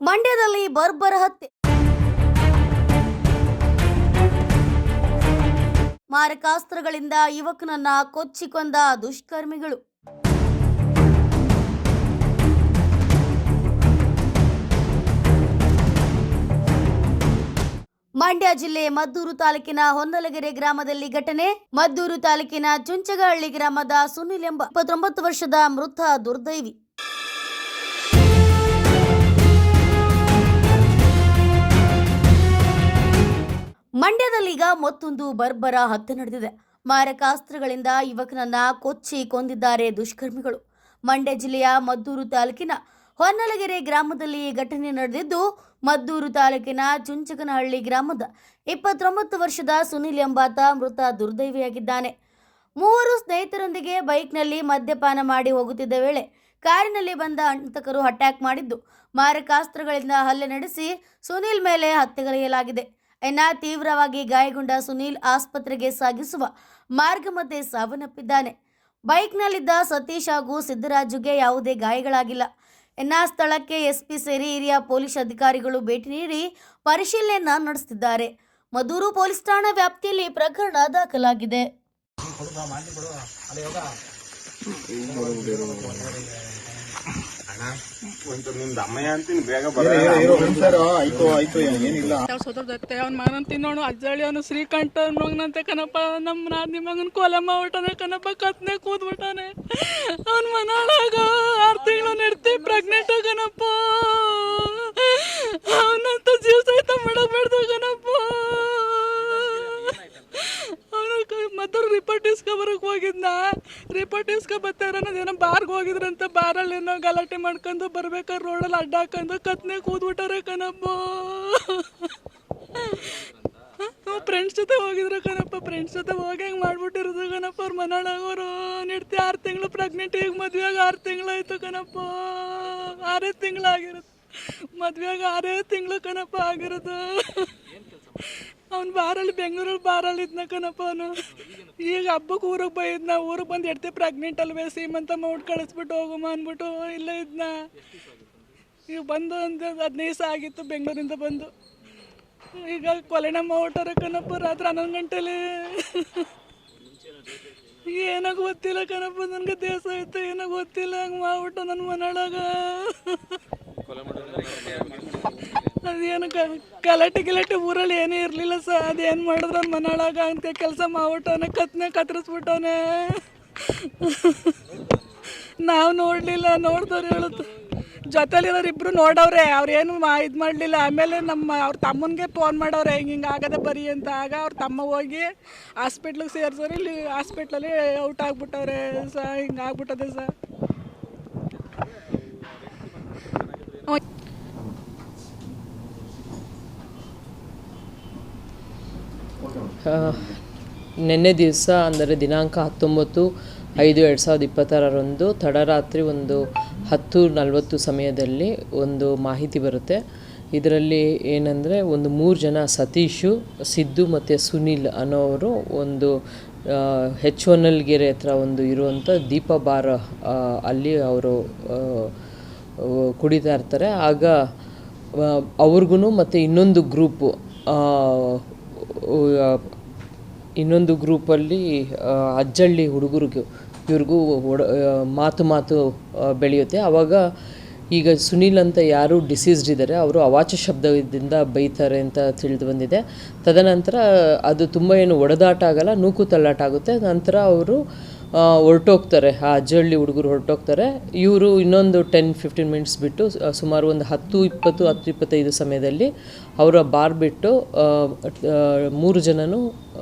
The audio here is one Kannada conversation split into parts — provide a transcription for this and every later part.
ಮಂಡ್ಯದಲ್ಲಿ ಬರ್ಬರ ಹತ್ಯೆ, ಮಾರಕಾಸ್ತ್ರಗಳಿಂದ ಯುವಕನನ್ನ ಕೊಚ್ಚಿ ಕೊಂದ ದುಷ್ಕರ್ಮಿಗಳು. ಮಂಡ್ಯ ಜಿಲ್ಲೆ ಮದ್ದೂರು ತಾಲೂಕಿನ ಹೊನ್ನಲಗೆರೆ ಗ್ರಾಮದಲ್ಲಿ ಘಟನೆ. ಮದ್ದೂರು ತಾಲೂಕಿನ ಚುಂಚಗಹಳ್ಳಿ ಗ್ರಾಮದ ಸುನಿಲ್ ಎಂಬ 29 ವರ್ಷದ ಮೃತ ದುರ್ದೈವಿ. ಮಂಡ್ಯದಲ್ಲೀಗ ಮತ್ತೊಂದು ಬರ್ಬರ ಹತ್ಯೆ ನಡೆದಿದೆ. ಮಾರಕಾಸ್ತ್ರಗಳಿಂದ ಯುವಕನನ್ನ ಕೊಚ್ಚಿ ಕೊಂದಿದ್ದಾರೆ ದುಷ್ಕರ್ಮಿಗಳು. ಮಂಡ್ಯ ಜಿಲ್ಲೆಯ ಮದ್ದೂರು ತಾಲೂಕಿನ ಹೊನ್ನಲಗೆರೆ ಗ್ರಾಮದಲ್ಲಿ ಈ ಘಟನೆ ನಡೆದಿದ್ದು, ಮದ್ದೂರು ತಾಲೂಕಿನ ಚುಂಚಗನಹಳ್ಳಿ ಗ್ರಾಮದ 29 ವರ್ಷದ ಸುನಿಲ್ ಎಂಬಾತ ಮೃತ ದುರ್ದೈವಿಯಾಗಿದ್ದಾನೆ. ಮೂವರು ಸ್ನೇಹಿತರೊಂದಿಗೆ ಬೈಕ್ನಲ್ಲಿ ಮದ್ಯಪಾನ ಮಾಡಿ ಹೋಗುತ್ತಿದ್ದ ವೇಳೆ ಕಾರಿನಲ್ಲಿ ಬಂದ ಹಂತಕರು ಅಟ್ಯಾಕ್ ಮಾಡಿದ್ದು, ಮಾರಕಾಸ್ತ್ರಗಳಿಂದ ಹಲ್ಲೆ ನಡೆಸಿ ಸುನಿಲ್ ಮೇಲೆ ಹತ್ಯೆಗೈಯಲಾಗಿದೆ. ತೀವ್ರವಾಗಿ ಗಾಯಗೊಂಡ ಸುನಿಲ್ ಆಸ್ಪತ್ರೆಗೆ ಸಾಗಿಸುವ ಮಾರ್ಗ ಮಧ್ಯೆ ಸಾವನ್ನಪ್ಪಿದ್ದಾನೆ. ಬೈಕ್ನಲ್ಲಿದ್ದ ಸತೀಶ್ ಹಾಗೂ ಸಿದ್ದರಾಜುಗೆ ಯಾವುದೇ ಗಾಯಗಳಾಗಿಲ್ಲ. ಸ್ಥಳಕ್ಕೆ ಎಸ್ಪಿ ಸೇರಿ ಹಿರಿಯ ಪೊಲೀಸ್ ಅಧಿಕಾರಿಗಳು ಭೇಟಿ ನೀಡಿ ಪರಿಶೀಲನೆ ನಡೆಸುತ್ತಿದ್ದಾರೆ. ಮದ್ದೂರು ಪೊಲೀಸ್ ಠಾಣಾ ವ್ಯಾಪ್ತಿಯಲ್ಲಿ ಪ್ರಕರಣ ದಾಖಲಾಗಿದೆ. ಅವ್ನ ಮಗನ ತಿನ್ನೋಣ ಅಜ್ಜಳಿ ಅವನು ಶ್ರೀಕಂಠ ಮಗನಂತೆ ಕಣಪ್ಪ. ನಮ್ಮ ನಾದಿನಿ ಮಗನ ಕೊಲೆ ಮಾಡ್ಬಿಟ್ಟಾನೆ ಕಣಪ್ಪ. ಕತ್ನೆ ಕೂದ್ಬಿಟ್ಟಾನೆ. ಅವನ ಮನಾಳಾಗ 6 ತಿಂಗಳು ನೆಡ್ತಿ ಪ್ರೆಗ್ನೆಂಟ್ ಕಣಪ್ಪ. ಅವನಂತ ಜೀವ ಸಹಿತ ಮಾಡಬೇಡ್ದು ಕಣಪ್ಪ. ಅವನು ಮದ್ದೂರು ರಿಪೋರ್ಟ್ ಇಸ್ಕೊಬರಕ್ಕೆ ಹೋಗಿದ್ನ. ರಿಪೋರ್ಟ್ ಇಸ್ಕೊಬತ್ತಾರ ಏನೋ ಬಾರ್ಗೆ ಹೋಗಿದ್ರಂತ. ಬಾರಲ್ಲಿ ಏನೋ ಗಲಾಟೆ ಮಾಡ್ಕೊಂಡು ಬರ್ಬೇಕಾದ್ರೆ ರೋಡಲ್ಲಿ ಅಡ್ಡ ಹಾಕೊಂಡು ಕತ್ನೆ ಕೂದ್ಬಿಟ್ಟಾರೆ ಕಣಪ್ಪ. ಫ್ರೆಂಡ್ಸ್ ಜೊತೆ ಹೋಗಿದ್ರು ಕಣಪ್ಪ. ಫ್ರೆಂಡ್ಸ್ ಜೊತೆ ಹೋಗಿ ಹೆಂಗೆ ಮಾಡ್ಬಿಟ್ಟಿರೋದು ಕಣಪ್ಪ. ಅವ್ರ ಮನಾಳಾಗೋರು ನೆಡ್ತಿ 6 ತಿಂಗಳು ಪ್ರೆಗ್ನೆಂಟ್. ಈಗ ಮದುವೆಯಾಗ 6 ತಿಂಗಳಾಯ್ತು ಕಣಪ್ಪ. 6 ತಿಂಗಳಾಗಿರೋದು ಮದುವೆಯಾಗ 6 ತಿಂಗಳು ಕಣಪ್ಪ ಆಗಿರೋದು. ಅವ್ನು ಬಾರಲ್ಲಿ ಬೆಂಗಳೂರಲ್ಲಿ ಬಾರಲ್ಲಿ ಇದ್ನ ಕಣಪ್ಪ. ಅವನು ಈಗ ಹಬ್ಬಕ್ಕೆ ಊರಿಗೆ ಬೈದ್ನ. ಊರಿಗೆ ಬಂದು ಎಡ್ತೆ ಪ್ರೆಗ್ನೆಂಟ್ ಅಲ್ವೇ ಸೀಮಂತ ಮಾಡಿ ಕಳಿಸ್ಬಿಟ್ಟು ಹೋಗಮ್ಮ ಅಂದ್ಬಿಟ್ಟು ಇಲ್ಲೇ ಇದ್ನ. ಈಗ ಬಂದು ಒಂದು 15 ದಿವಸ ಆಗಿತ್ತು ಬೆಂಗಳೂರಿಂದ ಬಂದು. ಈಗ ಕೊಲೆನ ಮಾಡ್ಬಿಟ್ಟಾರ ಕಣಪ್ಪ ರಾತ್ರಿ 11 ಗಂಟೆಲಿ. ಏನೋ ಗೊತ್ತಿಲ್ಲ ಕಣಪ್ಪ. ನನಗೆ ದೇಶ ಆಯ್ತು ಏನೋ ಗೊತ್ತಿಲ್ಲ. ಹಂಗೆ ಮಾಡ್ಬಿಟ್ಟ ನನ್ನ ಮನೆಯೊಳಗ. ಅದೇನು ಗಲಾಟೆ ಊರಲ್ಲಿ ಏನೂ ಇರಲಿಲ್ಲ ಸರ್. ಅದೇನು ಮಾಡಿದ್ರು ನನ್ನ ಮನೆಯೊಳಗ ಅಂತ ಕೆಲಸ ಮಾಡ್ಬಿಟ್ಟವನೆ. ಕತ್ನೆ ಕತ್ತರಿಸ್ಬಿಟ್ಟವನೆ. ನಾವು ನೋಡಲಿಲ್ಲ. ನೋಡ್ದವ್ರು ಹೇಳುತ್ತೆ ಜೊತೆಲಿರೋರು ಇಬ್ಬರು ನೋಡವ್ರೆ. ಅವ್ರೇನು ಇದು ಮಾಡಲಿಲ್ಲ. ಆಮೇಲೆ ಅವ್ರ ತಮ್ಮನಿಗೆ ಫೋನ್ ಮಾಡವ್ರೆ ಹಿಂಗೆ ಆಗದೆ ಬರೀ ಅಂತ. ಆಗ ಅವ್ರ ತಮ್ಮ ಹೋಗಿ ಹಾಸ್ಪಿಟ್ಲಿಗೆ ಸೇರಿಸೋರು. ಇಲ್ಲಿ ಹಾಸ್ಪಿಟ್ಲಲ್ಲಿ ಔಟ್ ಆಗಿಬಿಟ್ಟವ್ರೆ ಸರ್. ಹಿಂಗೆ ಆಗ್ಬಿಟ್ಟದೆ ಸರ್. ನಿನ್ನೆ ದಿವಸ ಅಂದರೆ ದಿನಾಂಕ 19/5/2026 ತಡರಾತ್ರಿ ಒಂದು 10:40 ಸಮಯದಲ್ಲಿ ಒಂದು ಮಾಹಿತಿ ಬರುತ್ತೆ. ಇದರಲ್ಲಿ ಏನಂದರೆ ಒಂದು 3 ಜನ ಸತೀಶು, ಸಿದ್ದು ಮತ್ತು ಸುನಿಲ್ ಅನ್ನೋರು ಒಂದು H1L ಹತ್ರ ಒಂದು ಇರುವಂಥ ದೀಪ ಬಾರ್ ಅಲ್ಲಿ ಅವರು ಕುಡಿತಾ ಇರ್ತಾರೆ. ಆಗ ಅವ್ರಿಗೂ ಮತ್ತು ಇನ್ನೊಂದು ಗ್ರೂಪಲ್ಲಿ ಅಜ್ಜಳ್ಳಿ ಹುಡುಗರಿಗೂ ಇವ್ರಿಗೂ ಮಾತು ಬೆಳೆಯುತ್ತೆ. ಆವಾಗ ಈಗ ಸುನಿಲ್ ಅಂತ ಯಾರು ಡಿಸೀಸ್ಡ್ ಇದ್ದಾರೆ ಅವರು ಅವಾಚ್ಯ ಶಬ್ದದಿಂದ ಬೈತಾರೆ ಅಂತ ತಿಳಿದು ಬಂದಿದೆ. ತದನಂತರ ಅದು ತುಂಬ ಏನು ಒಡೆದಾಟ ಆಗಲ್ಲ, ನೂಕು ತಳ್ಳಾಟ ಆಗುತ್ತೆ. ನಂತರ ಅವರು ಹೊರಟೋಗ್ತಾರೆ. ಆ ಅಜ್ಜಳ್ಳಿ ಹುಡುಗರು ಹೊರಟೋಗ್ತಾರೆ. ಇವರು ಇನ್ನೊಂದು 10-15 ಮಿನಿಟ್ಸ್ ಬಿಟ್ಟು ಸುಮಾರು ಒಂದು 10:25 ಸಮಯದಲ್ಲಿ ಅವರ ಬಾರ್ ಬಿಟ್ಟು 3 ಜನನು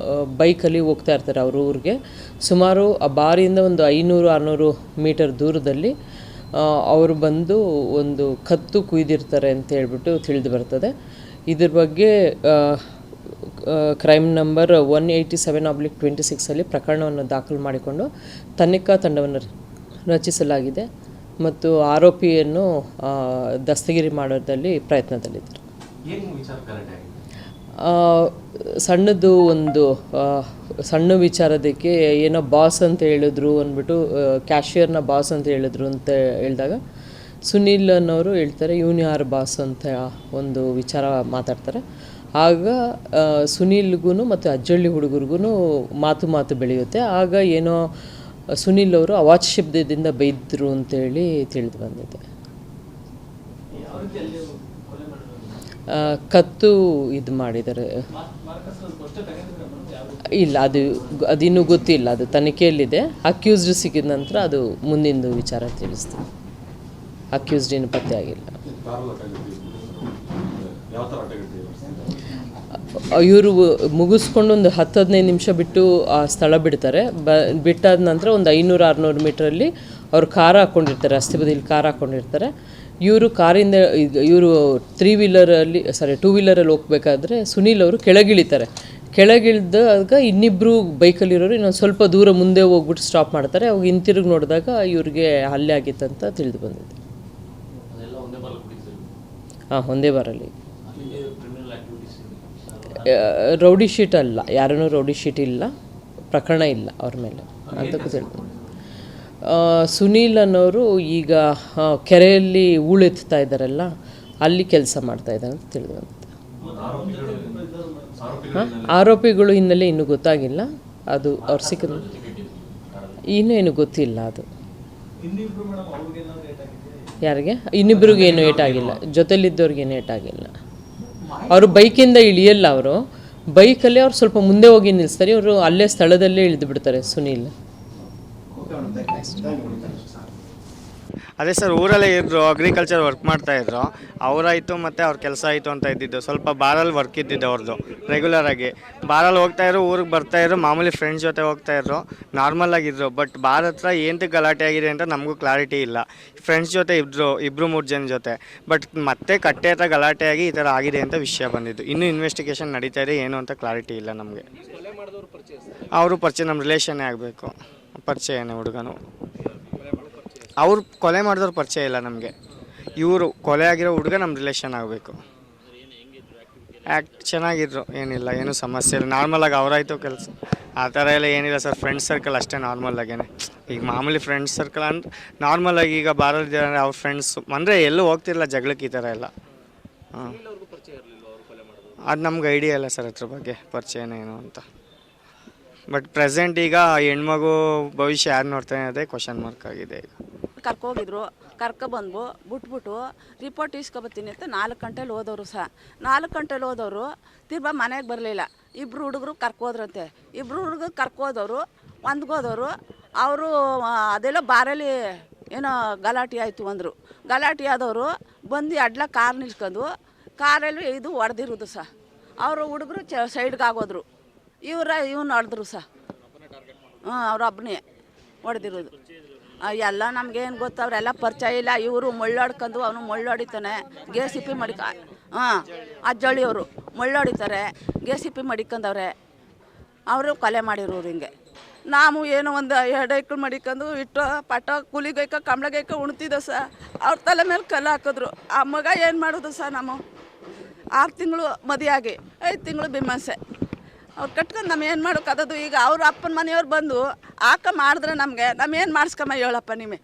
ಬೈಕಲ್ಲಿ ಹೋಗ್ತಾ ಇರ್ತಾರೆ ಅವ್ರ ಊರಿಗೆ. ಸುಮಾರು ಆ ಬಾರಿಂದ ಒಂದು 500-600 ಮೀಟರ್ ದೂರದಲ್ಲಿ ಅವರು ಬಂದು ಒಂದು ಕತ್ತು ಕುಯ್ದಿರ್ತಾರೆ ಅಂತ ಹೇಳ್ಬಿಟ್ಟು ತಿಳಿದು ಬರ್ತದೆ. ಇದ್ರ ಬಗ್ಗೆ ಕ್ರೈಮ್ ನಂಬರ್ 187/26 ಪ್ರಕರಣವನ್ನು ದಾಖಲು ಮಾಡಿಕೊಂಡು ತನಿಖಾ ತಂಡವನ್ನು ರಚಿಸಲಾಗಿದೆ ಮತ್ತು ಆರೋಪಿಯನ್ನು ದಸ್ತಗಿರಿ ಮಾಡೋದ್ರಲ್ಲಿ ಪ್ರಯತ್ನದಲ್ಲಿದ್ದಾರೆ. ಸಣ್ಣದು ಒಂದು ಸಣ್ಣ ವಿಚಾರದಕ್ಕೆ ಏನೋ ಬಾಸ್ ಅಂತ ಹೇಳಿದ್ರು ಅಂದ್ಬಿಟ್ಟು ಕ್ಯಾಶಿಯರ್ನ ಬಾಸ್ ಅಂತ ಹೇಳಿದ್ರು ಅಂತ ಹೇಳಿದಾಗ ಸುನೀಲ್ ಅನ್ನೋರು ಹೇಳ್ತಾರೆ ಇವನು ಯಾರು ಬಾಸ್ ಅಂತ ಒಂದು ವಿಚಾರ ಮಾತಾಡ್ತಾರೆ. ಆಗ ಸುನೀಲ್ಗೂ ಮತ್ತು ಅಜ್ಜಳ್ಳಿ ಹುಡುಗರಿಗೂ ಮಾತು ಬೆಳೆಯುತ್ತೆ. ಆಗ ಏನೋ ಸುನೀಲ್ ಅವರು ಅವಾಚ್ಯ ಶಬ್ದದಿಂದ ಬೈದರು ಅಂತೇಳಿ ತಿಳಿದು ಬಂದಿದೆ. ಕತ್ತು ಇದು ಮಾಡಿದ್ದಾರೆ. ಇಲ್ಲ, ಅದಿನ್ನೂ ಗೊತ್ತಿಲ್ಲ, ಅದು ತನಿಖೆಯಲ್ಲಿದೆ. ಅಕ್ಯೂಸ್ಡ್ ಸಿಕ್ಕಿದ ನಂತರ ಅದು ಮುಂದಿಂದು ವಿಚಾರ ತಿಳಿಸ್ತೀವಿ. ಅಕ್ಯೂಸ್ಡ್ ಏನು ಪತ್ತೆ ಆಗಿಲ್ಲ. ಇವರು ಮುಗಿಸ್ಕೊಂಡು ಒಂದು 10-15 ನಿಮಿಷ ಬಿಟ್ಟು ಆ ಸ್ಥಳ ಬಿಡ್ತಾರೆ. ಬಿಟ್ಟಾದ ನಂತರ ಒಂದು 500-600 ಮೀಟ್ರಲ್ಲಿ ಅವ್ರು ಕಾರ್ ಹಾಕ್ಕೊಂಡಿರ್ತಾರೆ, ರಸ್ತೆ ಬದಿಯಲ್ಲಿ ಕಾರ್ ಹಾಕ್ಕೊಂಡಿರ್ತಾರೆ. ಇವರು ಕಾರಿಂದ ಇವರು 2 ವೀಲರಲ್ಲಿ ಹೋಗ್ಬೇಕಾದ್ರೆ ಸುನೀಲ್ ಅವರು ಕೆಳಗಿಳಿತಾರೆ. ಕೆಳಗಿಳಿದಾಗ ಇನ್ನಿಬ್ಬರು ಬೈಕಲ್ಲಿರೋರು ಇನ್ನೊಂದು ಸ್ವಲ್ಪ ದೂರ ಮುಂದೆ ಹೋಗ್ಬಿಟ್ಟು ಸ್ಟಾಪ್ ಮಾಡ್ತಾರೆ. ಅವಾಗ ಹಿಂತಿರುಗಿ ನೋಡಿದಾಗ ಇವ್ರಿಗೆ ಹಲ್ಲೆ ಆಗಿತ್ತಂತ ತಿಳಿದು ಬಂದಿದೆ. ಹಾಂ, ಒಂದೇ ಬಾರಲ್ಲಿ. ರೌಡಿ ಶೀಟ್ ಅಲ್ಲ, ಯಾರನ್ನೂ ರೌಡಿ ಶೀಟ್ ಇಲ್ಲ, ಪ್ರಕರಣ ಇಲ್ಲ ಅವ್ರ ಮೇಲೆ ಅಂತ ತಿಳಿದು. ಸುನೀಲ್ ಅನ್ನೋರು ಈಗ ಕೆರೆಯಲ್ಲಿ ಹೂಳೆತ್ತಾ ಇದ್ದಾರಲ್ಲ, ಅಲ್ಲಿ ಕೆಲಸ ಮಾಡ್ತಾ ಇದ್ದಾರೆ ಅಂತ ತಿಳಿದು ಬಂದಿದೆ. ಆರೋಪಿಗಳು ಹಿನ್ನೆಲೆ ಇನ್ನೂ ಗೊತ್ತಾಗಿಲ್ಲ. ಅದು ಅವ್ರು ಸಿಕ್ಕಿದ ಇನ್ನೇನು ಗೊತ್ತಿಲ್ಲ. ಅದು ಯಾರಿಗೆ? ಇನ್ನಿಬ್ರಿಗೂ ಏನು ಏಟಾಗಿಲ್ಲ, ಜೊತೆಲಿದ್ದವ್ರಿಗೇನು ಏಟಾಗಿಲ್ಲ. ಅವರು ಬೈಕಿಂದ ಇಳಿಯಲ್ಲ, ಅವರು ಬೈಕಲ್ಲಿ ಅವ್ರು ಸ್ವಲ್ಪ ಮುಂದೆ ಹೋಗಿ ನಿಲ್ಲಿಸ್ತಾರೆ. ಅವರು ಅಲ್ಲೇ ಸ್ಥಳದಲ್ಲೇ ಇಳಿದು ಬಿಡ್ತಾರೆ ಸುನೀಲ್. ಅದೇ ಸರ್, ಊರಲ್ಲೇ ಇದ್ದರು, ಅಗ್ರಿಕಲ್ಚರ್ ವರ್ಕ್ ಮಾಡ್ತಾಯಿದ್ರು. ಅವರಾಯಿತು ಮತ್ತು ಅವ್ರ ಕೆಲಸ ಆಯಿತು ಅಂತ ಇದ್ದಿದ್ದು. ಸ್ವಲ್ಪ ಬಾರಲ್ಲಿ ವರ್ಕ್ ಇದ್ದಿದ್ದು ಅವ್ರದ್ದು ರೆಗ್ಯುಲರಾಗಿ. ಬಾರಲ್ಲಿ ಹೋಗ್ತಾಯಿದ್ರು, ಊರಿಗೆ ಬರ್ತಾಯಿದ್ರು, ಮಾಮೂಲಿ ಫ್ರೆಂಡ್ಸ್ ಜೊತೆ ಹೋಗ್ತಾಯಿದ್ರು, ನಾರ್ಮಲ್ ಆಗಿದ್ರು. ಬಟ್ ಬಾರ್ ಹತ್ರ ಏನಂತ ಗಲಾಟೆ ಆಗಿದೆ ಅಂತ ನಮಗೂ ಕ್ಲಾರಿಟಿ ಇಲ್ಲ. ಫ್ರೆಂಡ್ಸ್ ಜೊತೆ ಇಬ್ಬರು 3 ಜನ ಜೊತೆ. ಬಟ್ ಮತ್ತೆ ಕಟ್ಟೆ ಹತ್ರ ಗಲಾಟೆಯಾಗಿ ಈ ಥರ ಆಗಿದೆ ಅಂತ ವಿಷಯ ಬಂದಿದ್ದು. ಇನ್ನೂ ಇನ್ವೆಸ್ಟಿಗೇಷನ್ ನಡೀತಾ ಇದೆ, ಏನು ಅಂತ ಕ್ಲಾರಿಟಿ ಇಲ್ಲ ನಮಗೆ. ಅವರು ಪರಿಚಯ ನಮ್ಮ ರಿಲೇಷನ್ನೇ ಆಗಬೇಕು, ಪರಿಚಯನೇ ಹುಡುಗನು. ಅವ್ರು ಕೊಲೆ ಮಾಡಿದವ್ರು ಪರಿಚಯ ಇಲ್ಲ ನಮಗೆ. ಇವರು ಕೊಲೆ ಆಗಿರೋ ಹುಡುಗ ನಮ್ಮ ರಿಲೇಷನ್ ಆಗಬೇಕು. ಚೆನ್ನಾಗಿದ್ರು, ಏನಿಲ್ಲ, ಏನೂ ಸಮಸ್ಯೆ ಇಲ್ಲ. ನಾರ್ಮಲಾಗಿ ಅವರಾಯಿತು ಕೆಲಸ, ಆ ಥರ ಎಲ್ಲ ಏನಿಲ್ಲ ಸರ್. ಫ್ರೆಂಡ್ಸ್ ಸರ್ಕಲ್ ಅಷ್ಟೇ ನಾರ್ಮಲಾಗೇನೆ. ಈಗ ಮಾಮೂಲಿ ಫ್ರೆಂಡ್ಸ್ ಸರ್ಕಲ್ ಅಂದ್ರೆ ನಾರ್ಮಲಾಗಿ ಈಗ ಬಾರಲ್ಲಿದ್ದಾರೆ ಅವ್ರ ಫ್ರೆಂಡ್ಸು ಅಂದರೆ ಎಲ್ಲೂ ಹೋಗ್ತಿರಲ್ಲ ಜಗಳಕ್ಕೆ, ಈ ಥರ ಎಲ್ಲ. ಹಾಂ, ಅದು ನಮ್ಗೆ ಐಡಿಯಾ ಇಲ್ಲ ಸರ್ ಅದ್ರ ಬಗ್ಗೆ, ಪರಿಚಯನೇ ಏನು ಅಂತ. ಬಟ್ ಪ್ರೆಸೆಂಟ್ ಈಗ ಹೆಣ್ಮಗು ಭವಿಷ್ಯ ಯಾರು ನೋಡ್ತಾನೆ ಅದೇ ಕ್ವಶನ್ ಮಾರ್ಕ್ ಆಗಿದೆ. ಈಗ ಕರ್ಕೋಗಿದ್ರು, ಕರ್ಕೊಬಂದು ಬಿಟ್ಬಿಟ್ಟು ರಿಪೋರ್ಟ್ ಇಸ್ಕೊಬತ್ತೀನಿ ಅಂತ 4 ಗಂಟೆಲಿ ಹೋದವರು ಸಹ. 4 ಗಂಟೆಲಿ ಹೋದವರು ತಿರ್ಬಾ ಮನೆಗೆ ಬರಲಿಲ್ಲ. 2 ಹುಡುಗರು ಕರ್ಕೋದ್ರಂತೆ. 2 ಹುಡುಗರು ಕರ್ಕೋದವರು ಒಂದ್ಗೋದವರು. ಅವರು ಅದೆಲ್ಲ ಬಾರಲ್ಲಿ ಏನೋ ಗಲಾಟೆ ಆಯಿತು ಅಂದರು. ಗಲಾಟೆ ಆದವರು ಬಂದು ಅಡ್ಲ ಕಾರ್ ನಿಲ್ಸ್ಕೊಂಡು ಕಾರಲ್ಲಿ ಇದು ಹೊಡೆದಿರೋದು ಸಹ. ಅವರು ಹುಡುಗರು ಸೈಡ್ಗೆ ಆಗೋದ್ರು. ಇವನು ಹೊಡೆದ್ರು ಸಹ. ಅವ್ರ ಒಬ್ಬನೇ ಹೊಡೆದಿರೋದು. ಎಲ್ಲ ನಮಗೇನು ಗೊತ್ತು, ಅವರೆಲ್ಲ ಪರಿಚಯ ಇಲ್ಲ. ಇವರು ಮುಳ್ಳೊಡ್ಕೊಂಡು ಅವನು ಮುಳ್ಳೊಡಿತಾನೆ, GCP ಅಜ್ಜಳ್ಳಿಯವರು ಮುಳ್ಳೊಡಿತಾರೆ, GCP ಮಡಿಕೊಂಡವ್ರೆ. ಅವರು ಕೊಲೆ ಮಾಡಿರೋರು. ಹಿಂಗೆ ನಾವು ಏನೋ ಒಂದು 2 ಎಕ್ಳು ಮಡಿಕೊಂಡು ಇಟ್ಟು ಪಟ ಕೂಲಿಗೈಕ ಕಂಬ್ಳಗೈಕ ಉಣ್ತಿದ್ದೋ ಸಹ. ಅವ್ರ ತಲೆ ಮೇಲೆ ಕಲ್ಲು ಹಾಕಿದ್ರು. ಆ ಮಗ ಏನು ಮಾಡೋದು ಸಹ, ನಾವು 6 ತಿಂಗಳು ಮದುವೆಯಾಗಿ 5 ತಿಂಗಳು ಬಿಮ್ಮಸೆ ಅವ್ರು ಕಟ್ಕೊಂಡು ನಮ್ಮ ಏನು ಮಾಡೋಕ್ಕಾದದು. ಈಗ ಅವ್ರ ಅಪ್ಪನ ಮನೆಯವ್ರು ಬಂದು ಮಾಡಿದ್ರೆ ನಮಗೆ ಏನು ಮಾಡಿಸ್ಕಮ್ಮ ಹೇಳಪ್ಪ ನೀವೇ.